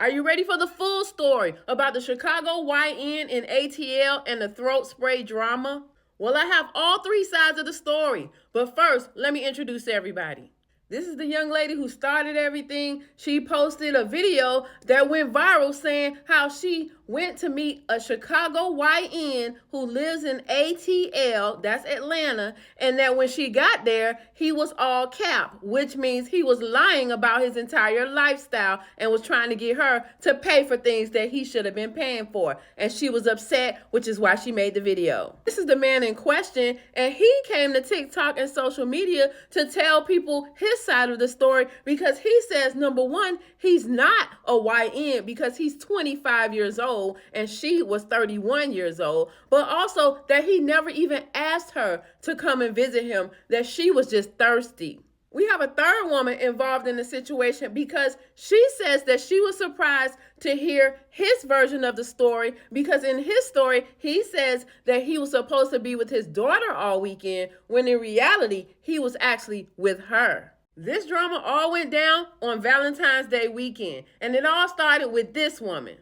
Are you ready for the full story about the Chicago YN and ATL and the throat spray drama? Well, I have all three sides of the story, but first, let me introduce everybody. This is the young lady who started everything. She posted a video that went viral saying how she went to meet a Chicago YN who lives in ATL, that's Atlanta, and that when she got there, he was all cap, which means he was lying about his entire lifestyle and was trying to get her to pay for things that he should have been paying for. And she was upset, which is why she made the video. This is the man in question, and he came to TikTok and social media to tell people his side of the story because he says, number one, he's not a YN because he's 25 years old and she was 31 years old, but also that he never even asked her to come and visit him, that she was just thirsty. We have a third woman involved in the situation because she says that she was surprised to hear his version of the story because in his story, he says that he was supposed to be with his daughter all weekend when in reality, he was actually with her. This drama all went down on Valentine's Day weekend, and it all started with this woman.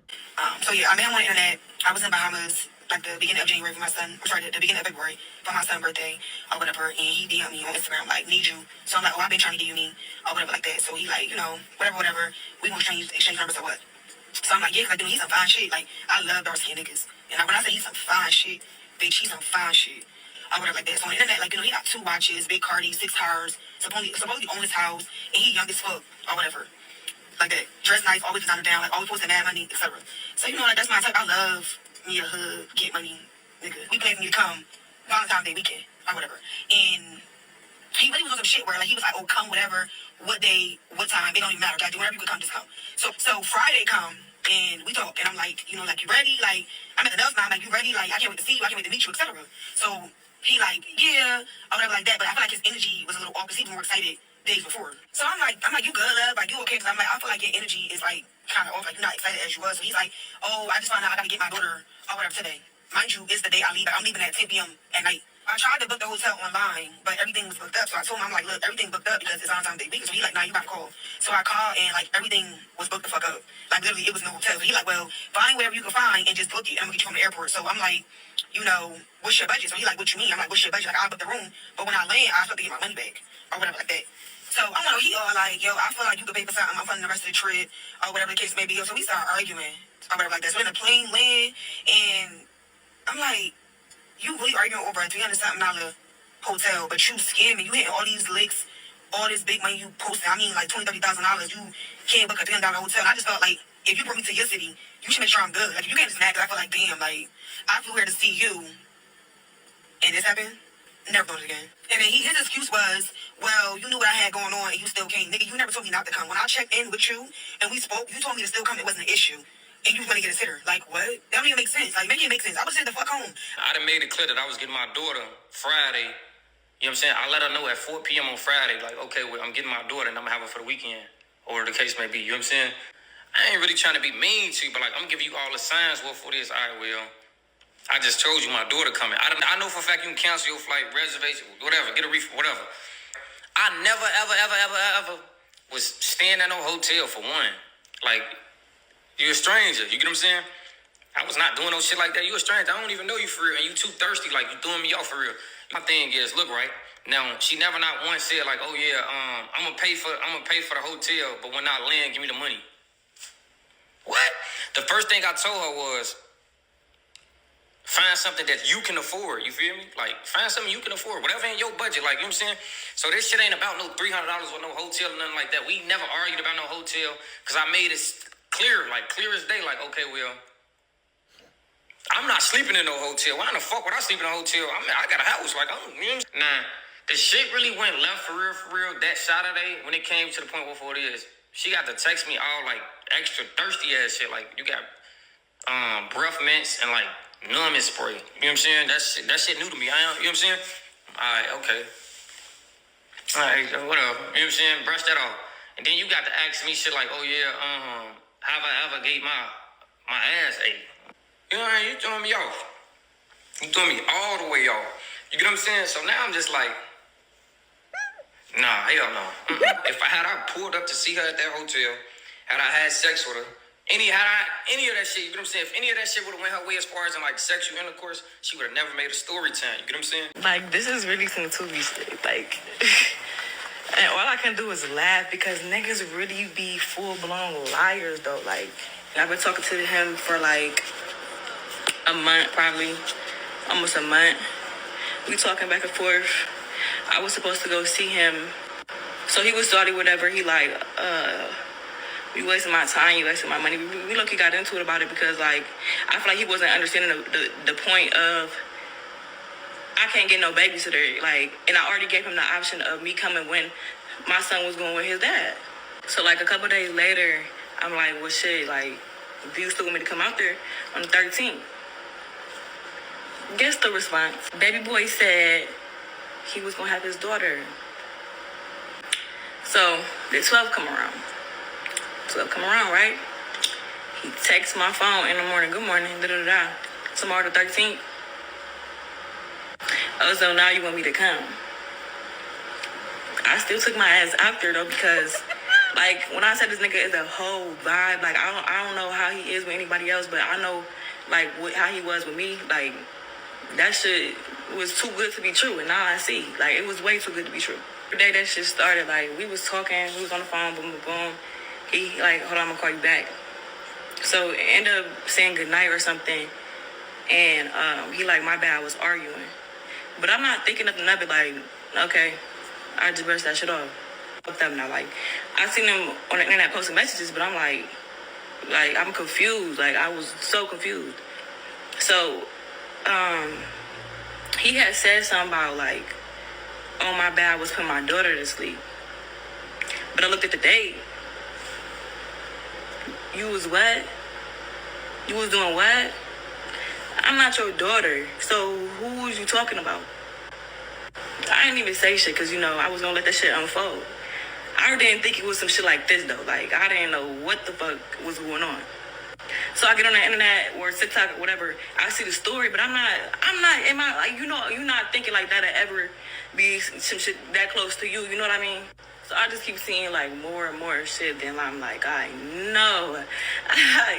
So yeah, I met him on the internet. I was in Bahamas like the beginning of January for my son. I'm sorry, the beginning of February for my son's birthday or whatever. And he DM'd me on Instagram like, need you. So I'm like, oh, I've been trying to get you me or whatever like that. So he like, whatever. We gonna exchange numbers or what? So I'm like, yeah, cause he's some fine shit. Like I love dark skinned niggas. And when I say he's some fine shit, bitch, he's some fine shit. Or whatever like that. So on the internet, like, he got 2 watches, big Cardi, 6 cars, supposedly own his house, and he young as fuck, or whatever. Like that. Dress nice, always designer down, like always posting mad money, etc. So like that's my type. I love me a hood, get money, nigga. We planned for me to come Valentine's Day weekend, or whatever. And he really was on some shit where like he was like, oh, come whatever, what day, what time, it don't even matter. Like, whenever you could come, just come. So Friday come and we talk, and I'm like, like you ready? Like I'm at the Dove now, I'm like, you ready? Like I can't wait to see you, I can't wait to meet you, etc. So he like, yeah, or whatever like that. But I feel like his energy was a little off because he was more excited days before. So I'm like, you good, love? Like you okay? Because I'm like, I feel like your energy is like kind of off, like you're not excited as you was. So he's like, oh, I just found out I gotta get my daughter or whatever today. Mind you, it's the day I leave. I'm leaving at 10 p.m. at night. I tried to book the hotel online, but everything was booked up. So I told him, I'm like, look, everything's booked up because it's Valentine's Day weekend. So he like, nah, you gotta call. So I called and like everything was booked the fuck up. Like literally, it was no hotel. So he like, well, find whatever you can find and just book it. I'm gonna get you from the airport. So I'm like, what's your budget? So he like, what you mean? I'm like, what's your budget? Like, I'll book the room, but when I land, I have to get my money back or whatever like that. So I'm like, he all like, yo, I feel like you could pay for something. I'm funding the rest of the trip or whatever the case may be. So we start arguing or whatever like that. So in the plane land, and I'm like, you really arguing over a $300-something hotel, but you scamming. You hitting all these licks, all this big money you posting. I mean, like $20,000, $30,000. You can't book a $300 hotel. And I just felt like if you brought me to your city, you should make sure I'm good. Like you can't just mad because I feel like, damn, like I flew here to see you, and this happened. Never do it again. And then his excuse was, well, you knew what I had going on and you still came. Nigga, you never told me not to come. When I checked in with you and we spoke, you told me to still come. It wasn't an issue. And you want to get a sitter. Like, what? That don't even make sense. Like, make it make sense. I would send the fuck home. I done made it clear that I was getting my daughter Friday. You know what I'm saying? I let her know at 4 p.m. on Friday, like, okay, well, I'm getting my daughter and I'm going to have her for the weekend. Or the case may be. You know what I'm saying? I ain't really trying to be mean to you, but, like, I'm going to give you all the signs. Well, for this, all right, well, I just told you my daughter coming. I know for a fact you can cancel your flight, reservation, whatever, get a refund, whatever. I never, ever was staying at no hotel for one. Like, you're a stranger. You get what I'm saying? I was not doing no shit like that. You a stranger. I don't even know you for real. And you too thirsty. Like, you throwing me off for real. My thing is, look, right? Now, she never not once said, like, oh, yeah, I'm gonna pay for the hotel, but when I land, give me the money. What? The first thing I told her was, find something that you can afford, you feel me? Like, find something you can afford, whatever in your budget, like, you know what I'm saying? So this shit ain't about no $300 or no hotel or nothing like that. We never argued about no hotel, because I made it clear as day, like, okay, well, I'm not sleeping in no hotel. Why in the fuck would I sleep in a hotel? I got a house, like, you know? Nah, the shit really went left for real, that Saturday, when it came to the point where it is, she got to text me all, like, extra thirsty ass shit, like, you got, breath mints and, like, numbing spray. You know what I'm saying? That shit new to me. You know what I'm saying? Alright, okay. Alright, whatever. You know what I'm saying? Brush that off. And then you got to ask me shit like, oh yeah, have I ever gave my ass ate? You know what I mean? You throwing me off. You throwing me all the way off. You get what I'm saying? So now I'm just like, nah, hell no. If I pulled up to see her at that hotel, had I had sex with her, any of that shit, you get what I'm saying? If any of that shit would have went her way as far as in like sexual intercourse, she would have never made a story time. You get what I'm saying? Like, this is really some Tubi shit. Like, and all I can do is laugh because niggas really be full-blown liars, though. Like, I've been talking to him for, like, a month, probably. Almost a month. We talking back and forth. I was supposed to go see him. So he was starting whatever. He, like, you wasting my time, you wasting my money. We look, he got into it about it because, like, I feel like he wasn't understanding the point of I can't get no babysitter. Like, and I already gave him the option of me coming when my son was going with his dad. So, like, a couple days later, I'm like, well, shit, like, do you still want me to come out there on the 13th? Guess the response. Baby boy said he was going to have his daughter. So, the 12th come around. 12 come around, right? He texts my phone in the morning. Good morning, da-da-da-da. Tomorrow the 13th. Oh, so now you want me to come? I still took my ass out there, though, because, like, when I said this nigga is a whole vibe, like, I don't know how he is with anybody else, but I know, like, how he was with me. Like, that shit was too good to be true, and now I see. Like, it was way too good to be true. The day that shit started, like, we was talking, we was on the phone, boom, boom, boom. He, like, hold on, I'm gonna call you back. So, it ended up saying goodnight or something, and he, like, my bad, I was arguing. But I'm not thinking nothing of it, like, okay, I just brushed that shit off. Fucked up now, like, I seen him on the internet posting messages, but I'm like, I'm confused. Like, I was so confused. So, he had said something about, like, oh, my bad, I was putting my daughter to sleep. But I looked at the date. You was what? You was doing what? I'm not your daughter. So who was you talking about? I didn't even say shit because, you know, I was going to let that shit unfold. I didn't think it was some shit like this, though. Like, I didn't know what the fuck was going on. So I get on the internet or TikTok or whatever. I see the story, but I'm not, am I, like, you know, you're not thinking like that'll ever be some shit that close to you. You know what I mean? So I just keep seeing, like, more and more shit. Then I'm like, I know.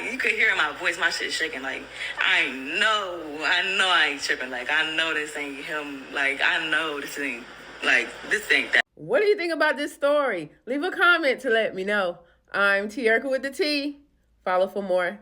You could hear in my voice, my shit shaking. Like, I know I ain't tripping. Like, I know this ain't him. Like, I know this ain't that. What do you think about this story? Leave a comment to let me know. I'm Te-Erika with the T. Follow for more.